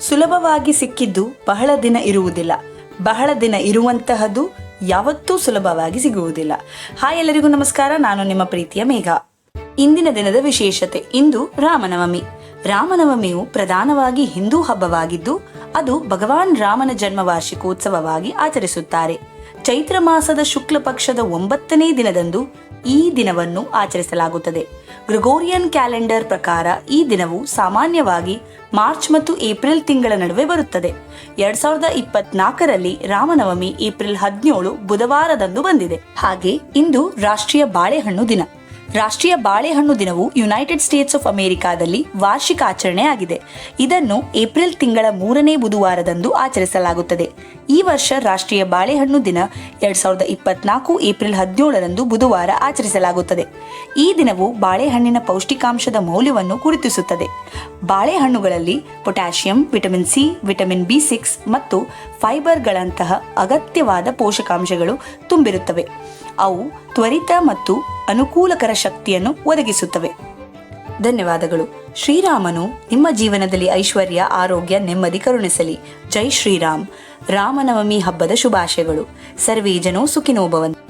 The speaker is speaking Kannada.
ಸುಲಭವಾಗಿ ಸಿಕ್ಕಿದ್ದು ಬಹಳ ದಿನ ಇರುವುದಿಲ್ಲ, ಬಹಳ ದಿನ ಇರುವಂತಹದ್ದು ಯಾವತ್ತೂ ಸುಲಭವಾಗಿ ಸಿಗುವುದಿಲ್ಲ. ಹಾಯ್, ಎಲ್ಲರಿಗೂ ನಮಸ್ಕಾರ. ನಾನು ನಿಮ್ಮ ಪ್ರೀತಿಯ ಮೇಘ. ಇಂದಿನ ದಿನದ ವಿಶೇಷತೆ, ಇಂದು ರಾಮನವಮಿ. ರಾಮನವಮಿಯು ಪ್ರಧಾನವಾಗಿ ಹಿಂದೂ ಹಬ್ಬವಾಗಿದ್ದು ಅದು ಭಗವಾನ್ ರಾಮನ ಜನ್ಮ ವಾರ್ಷಿಕೋತ್ಸವವಾಗಿ ಆಚರಿಸುತ್ತಾರೆ. ಚೈತ್ರ ಮಾಸದ ಶುಕ್ಲ ಪಕ್ಷದ 9ನೇ ದಿನದಂದು ಈ ದಿನವನ್ನು ಆಚರಿಸಲಾಗುತ್ತದೆ. ಗ್ರೆಗೋರಿಯನ್ ಕ್ಯಾಲೆಂಡರ್ ಪ್ರಕಾರ ಈ ದಿನವು ಸಾಮಾನ್ಯವಾಗಿ ಮಾರ್ಚ್ ಮತ್ತು ಏಪ್ರಿಲ್ ತಿಂಗಳ ನಡುವೆ ಬರುತ್ತದೆ. 2024ರಲ್ಲಿ ರಾಮನವಮಿ ಏಪ್ರಿಲ್ 17 ಬುಧವಾರದಂದು ಬಂದಿದೆ. ಹಾಗೆ ಇಂದು ರಾಷ್ಟ್ರೀಯ ಬಾಳೆಹಣ್ಣು ದಿನ. ರಾಷ್ಟ್ರೀಯ ಬಾಳೆಹಣ್ಣು ದಿನವು ಯುನೈಟೆಡ್ ಸ್ಟೇಟ್ಸ್ ಆಫ್ ಅಮೆರಿಕಾದಲ್ಲಿ ವಾರ್ಷಿಕ ಆಚರಣೆ ಆಗಿದೆ. ಇದನ್ನು ಏಪ್ರಿಲ್ ತಿಂಗಳ 3ನೇ ಬುಧವಾರದಂದು ಆಚರಿಸಲಾಗುತ್ತದೆ. ಈ ವರ್ಷ ರಾಷ್ಟ್ರೀಯ ಬಾಳೆಹಣ್ಣು ದಿನ 2024 ಏಪ್ರಿಲ್ 17ರಂದು ಬುಧವಾರ ಆಚರಿಸಲಾಗುತ್ತದೆ. ಈ ದಿನವು ಬಾಳೆಹಣ್ಣಿನ ಪೌಷ್ಟಿಕಾಂಶದ ಮೌಲ್ಯವನ್ನು ಗುರುತಿಸುತ್ತದೆ. ಬಾಳೆಹಣ್ಣುಗಳಲ್ಲಿ potassium, vitamin C, vitamin B6 ಮತ್ತು ಫೈಬರ್ಗಳಂತಹ ಅಗತ್ಯವಾದ ಪೋಷಕಾಂಶಗಳು ತುಂಬಿರುತ್ತವೆ. ಅವು ತ್ವರಿತ ಮತ್ತು ಅನುಕೂಲಕರ ಶಕ್ತಿಯನ್ನು ಒದಗಿಸುತ್ತವೆ. ಧನ್ಯವಾದಗಳು. ಶ್ರೀರಾಮನು ನಿಮ್ಮ ಜೀವನದಲ್ಲಿ ಐಶ್ವರ್ಯ, ಆರೋಗ್ಯ, ನೆಮ್ಮದಿ ಕರುಣಿಸಲಿ. ಜೈ ಶ್ರೀರಾಮ್. ರಾಮನವಮಿ ಹಬ್ಬದ ಶುಭಾಶಯಗಳು. ಸರ್ವೇ ಜನೋ ಸುಖಿನೋ ಭವಂತು.